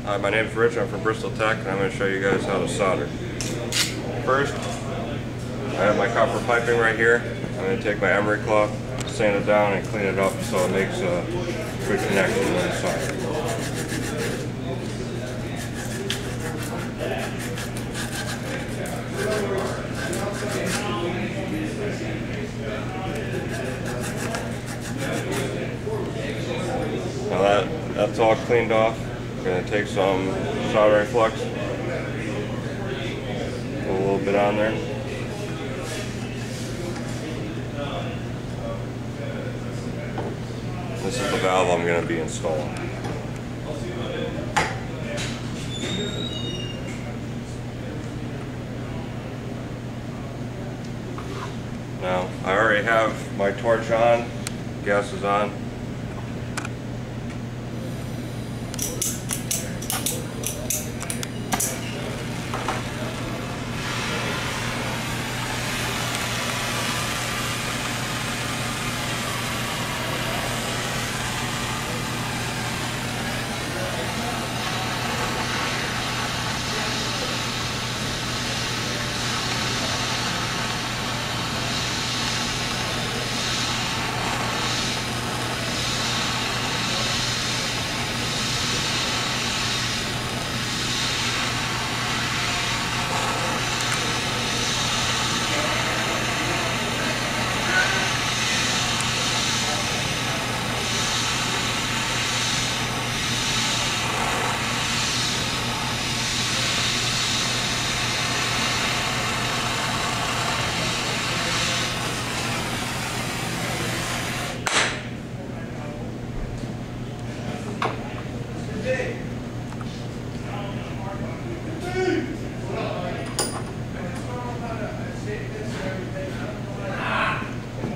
Hi, my name is Rich. I'm from Bristol Tech, and I'm going to show you guys how to solder. First, I have my copper piping right here. I'm going to take my emery cloth, sand it down, and clean it up so it makes a good connection when it's soldered. Now that's all cleaned off. I'm going to take some soldering flux, put a little bit on there. This is the valve I'm going to be installing. Now, I already have my torch on, gas is on.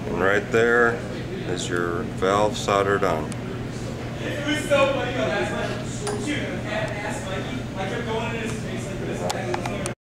And right there is your valve soldered on.